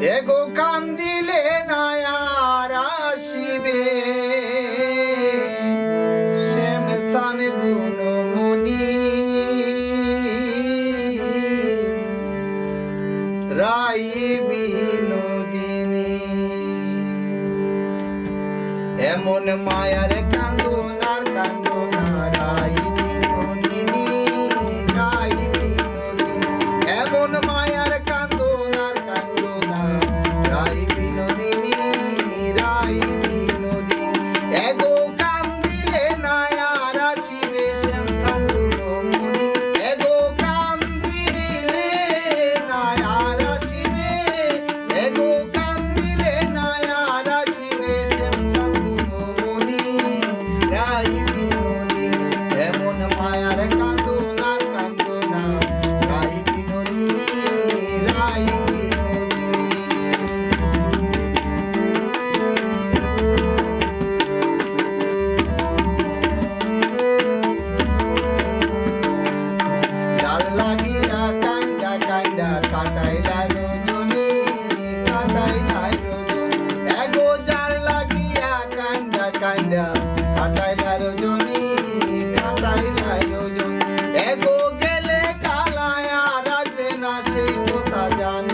এগো কান দিলে না আর আসিবে শ্যামসান গুণমণি রাই বিনোদিনী। এমন মায়ার কান্দন আর কান্দন রাই বিনোদিনী, রাই বিনোদিনী। এমন মায়ার কান্দন আর কান্দন রাই বিনোদিনী, রাই বিনোদিনী। এগো কান দিলে না আর আসিবে শ্যামসান গুণমণি, এগো কান দিলে না আর আসিবে, এগো কান দিলে না আর আসিবে শ্যামসান গুণমণি রাই বিনোদিনী। এমন মায়ার কান্দন আর কান্দন রাই বিনোদিনী, রাই বিনোদিনী। যার লাগিয়া কান্দা কান্দা কাটাইলা রজনী, কাটাইলা রজনী। এগো যার লাগিয়া কান্দা কান্দা কাটাইলা রজনী, কাটাইলা রজনী। এগো গেলে কালায় আর আসবে না সেই কথা জানি।